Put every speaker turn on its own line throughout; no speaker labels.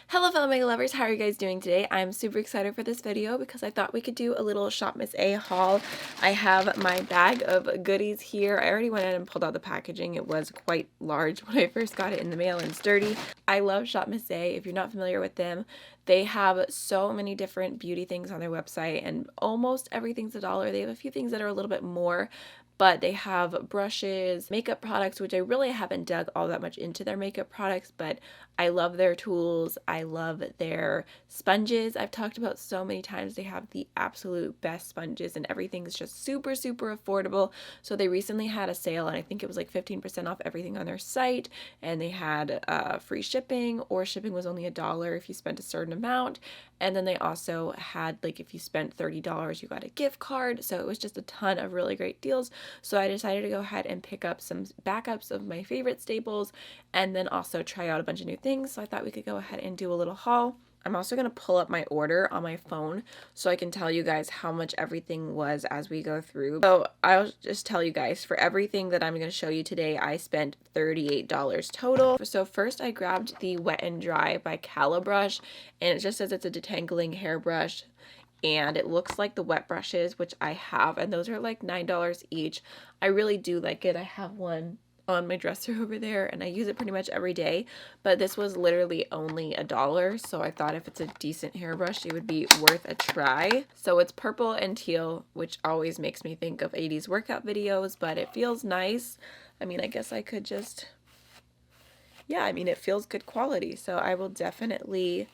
Hello fellow makeup lovers, how are you guys doing today? I'm super excited for this video because I thought we could do a little Shopmissa haul. I have my bag of goodies here. I already went in and pulled out the packaging. It was quite large when I first got it in the mail and sturdy. I love Shopmissa. If you're not familiar with them, they have so many different beauty things on their website and almost everything's $1. They have a few things that are a little bit more, but they have brushes, makeup products, which I really haven't dug all that much into their makeup products, but I love their tools. I love their sponges. I've talked about so many times they have the absolute best sponges and everything's just super, super affordable. So they recently had a sale and I think it was like 15% off everything on their site, and they had free shipping, or shipping was only $1 if you spent a certain amount. And then they also had, like, if you spent $30, you got a gift card. So it was just a ton of really great deals. So I decided to go ahead and pick up some backups of my favorite staples and then also try out a bunch of new things. So I thought we could go ahead and do a little haul. I'm also going to pull up my order on my phone so I can tell you guys how much everything was as we go through. So I'll just tell you guys, for everything that I'm going to show you today, I spent $38 total. So first I grabbed the Wet and Dry by Cala brush, and it just says it's a detangling hairbrush. And it looks like the wet brushes, which I have, and those are like $9 each. I really do like it. I have one on my dresser over there and I use it pretty much every day, but this was literally only $1, so I thought if it's a decent hairbrush it would be worth a try. So it's purple and teal, which always makes me think of 80s workout videos, but it feels nice. I mean, I guess I could just, yeah, I mean, it feels good quality, so I will definitely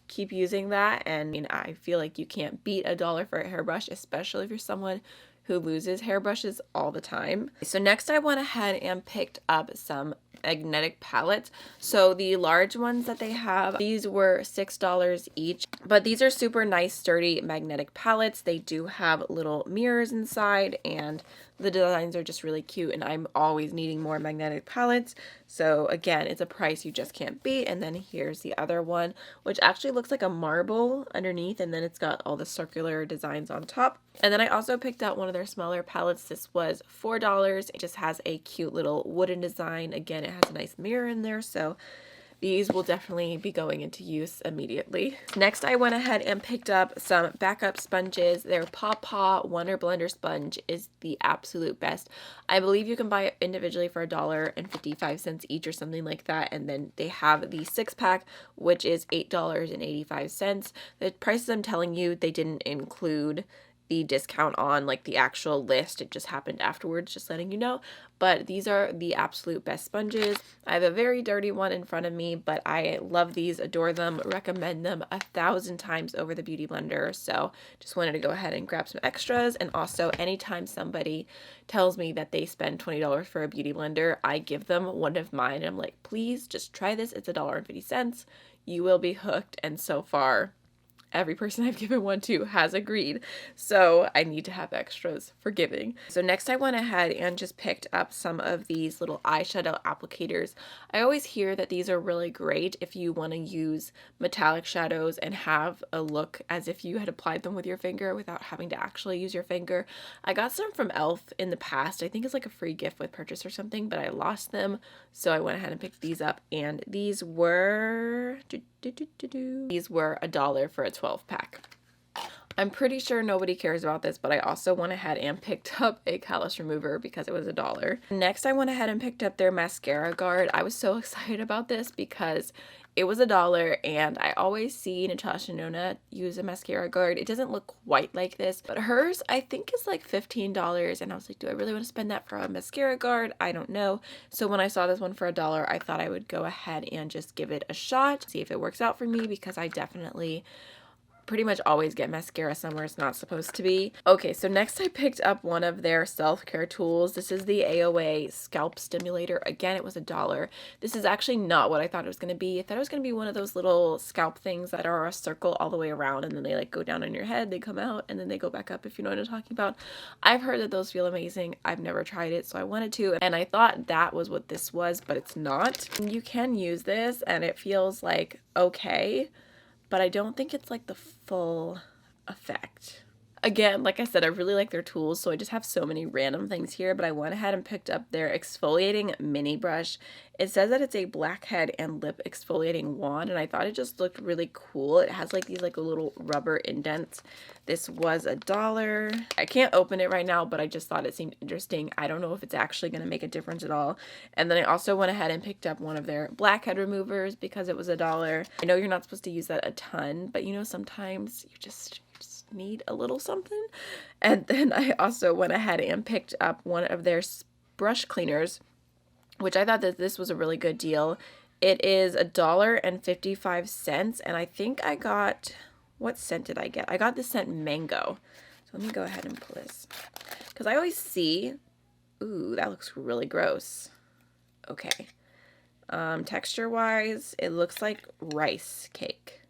keep using that. And I mean, I feel like you can't beat $1 for a hairbrush, especially if you're someone who loses hairbrushes all the time. So next I went ahead and picked up some magnetic palettes. So the large ones that they have, these were $6 each, but these are super nice sturdy magnetic palettes. They do have little mirrors inside and the designs are just really cute, and I'm always needing more magnetic palettes. So again, it's a price you just can't beat. And then here's the other one, which actually looks like a marble underneath, and then it's got all the circular designs on top. And then I also picked out one of their smaller palettes. This was $4. It just has a cute little wooden design. Again, it has a nice mirror in there, so these will definitely be going into use immediately. Next, I went ahead and picked up some backup sponges. Their Paw Paw Wonder Blender sponge is the absolute best. I believe you can buy it individually for $1.55 each or something like that. And then they have the 6-pack, which is $8.85. The prices I'm telling you, they didn't include the discount on like the actual list. It just happened afterwards, just letting you know. But these are the absolute best sponges. I have a very dirty one in front of me, but I love these, adore them, recommend them 1,000 times over the Beauty Blender. So just wanted to go ahead and grab some extras. And also, anytime somebody tells me that they spend $20 for a Beauty Blender, I give them one of mine. And I'm like, please just try this. It's $1.50. You will be hooked. And so far, every person I've given one to has agreed. So I need to have extras for giving. So next I went ahead and just picked up some of these little eyeshadow applicators. I always hear that these are really great if you want to use metallic shadows and have a look as if you had applied them with your finger without having to actually use your finger. I got some from e.l.f. in the past. I think it's like a free gift with purchase or something, but I lost them. So I went ahead and picked these up, and these were $1 for a 12-pack. I'm pretty sure nobody cares about this, but I also went ahead and picked up a callus remover because it was $1. Next, I went ahead and picked up their mascara guard. I was so excited about this because it was $1, and I always see Natasha Nona use a mascara guard. It doesn't look quite like this, but hers I think is like $15, and I was like, do I really want to spend that for a mascara guard? I don't know. So when I saw this one for $1, I thought I would go ahead and just give it a shot, see if it works out for me, because I definitely pretty much always get mascara somewhere it's not supposed to be. Okay, so next I picked up one of their self-care tools. This is the AOA scalp stimulator. Again, it was $1. This is actually not what I thought it was going to be. I thought it was going to be one of those little scalp things that are a circle all the way around, and then they like go down on your head, they come out, and then they go back up, if you know what I'm talking about. I've heard that those feel amazing. I've never tried it, so I wanted to, and I thought that was what this was, but it's not. You can use this, and it feels like okay, but I don't think it's like the full effect. Again, like I said, I really like their tools, so I just have so many random things here, but I went ahead and picked up their exfoliating mini brush. It says that it's a blackhead and lip exfoliating wand, and I thought it just looked really cool. It has like these like little rubber indents. This was $1. I can't open it right now, but I just thought it seemed interesting. I don't know if it's actually going to make a difference at all. And then I also went ahead and picked up one of their blackhead removers because it was $1. I know you're not supposed to use that a ton, but you know, sometimes you just need a little something. And then I also went ahead and picked up one of their brush cleaners, which I thought that this was a really good deal. It is $1.55, and I think I got, what scent did I get? I got the scent mango. So let me go ahead and pull this, because I always see, ooh, that looks really gross. Okay. Texture wise, it looks like rice cake.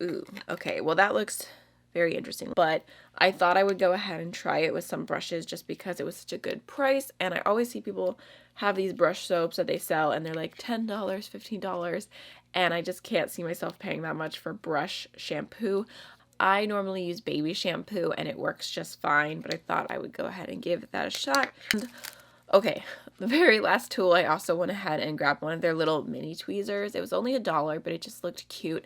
Ooh, okay, well that looks very interesting, but I thought I would go ahead and try it with some brushes just because it was such a good price. And I always see people have these brush soaps that they sell and they're like $10, $15, and I just can't see myself paying that much for brush shampoo. I normally use baby shampoo and it works just fine, but I thought I would go ahead and give that a shot. And okay, the very last tool, I also went ahead and grabbed one of their little mini tweezers. It was only $1, but it just looked cute.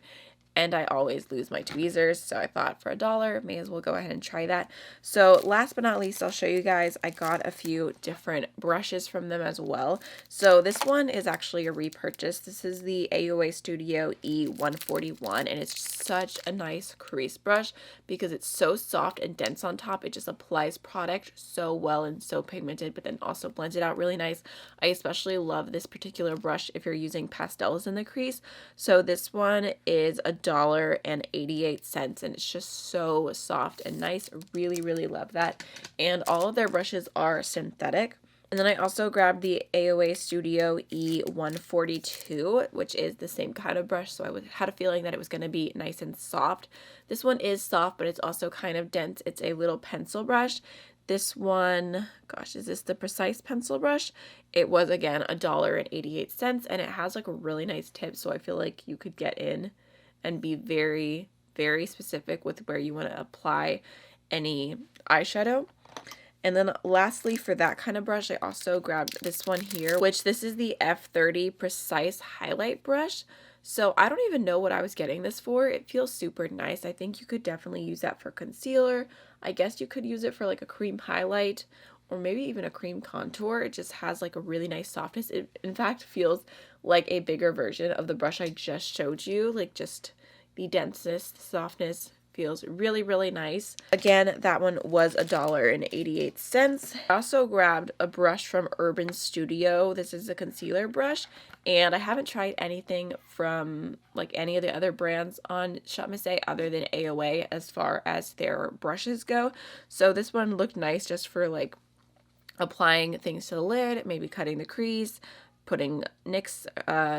And I always lose my tweezers, so I thought for $1, may as well go ahead and try that. So last but not least, I'll show you guys, I got a few different brushes from them as well. So this one is actually a repurchase. This is the AOA Studio E141, and it's such a nice crease brush because it's so soft and dense on top. It just applies product so well and so pigmented, but then also blends it out really nice. I especially love this particular brush if you're using pastels in the crease. So this one is $1.88, and it's just so soft and nice. Really, really love that. And all of their brushes are synthetic. And then I also grabbed the AOA Studio E142, which is the same kind of brush, so I had a feeling that it was going to be nice and soft. This one is soft, but it's also kind of dense. It's a little pencil brush. This one, gosh, is this the Precise pencil brush? It was, again, $1.88, and it has like a really nice tip, so I feel like you could get in and be very, very specific with where you want to apply any eyeshadow. And then lastly, for that kind of brush, I also grabbed this one here, which this is the F30 Precise Highlight Brush. So I don't even know what I was getting this for. It feels super nice. I think you could definitely use that for concealer. I guess you could use it for like a cream highlight or maybe even a cream contour. It just has like a really nice softness. It in fact feels like a bigger version of the brush I just showed you. Like just the denseness, the softness, feels really, really nice. Again, that one was $1.88. I also grabbed a brush from Urban Studio. This is a concealer brush, and I haven't tried anything from like any of the other brands on Shopmissa other than AOA as far as their brushes go. So this one looked nice just for like applying things to the lid, maybe cutting the crease, putting NYX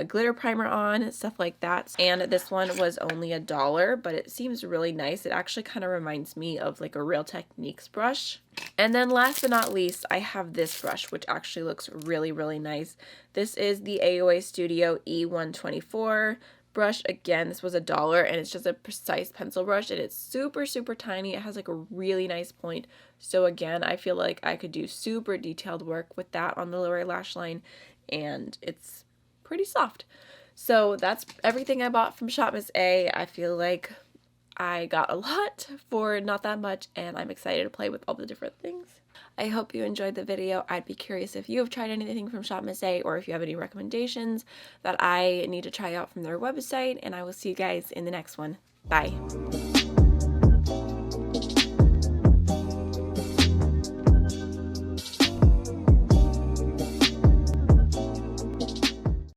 glitter primer on, stuff like that. And this one was only $1, but it seems really nice. It actually kind of reminds me of like a Real Techniques brush. And then last but not least, I have this brush, which actually looks really, really nice. This is the AOA Studio E124 brush. Again, this was $1, and it's just a Precise pencil brush, and it's super, super tiny. It has like a really nice point. So again, I feel like I could do super detailed work with that on the lower lash line, and it's pretty soft. So that's everything I bought from Shopmissa. I feel like I got a lot for not that much, and I'm excited to play with all the different things. I hope you enjoyed the video. I'd be curious if you have tried anything from Shopmissa or if you have any recommendations that I need to try out from their website, and I will see you guys in the next one. Bye.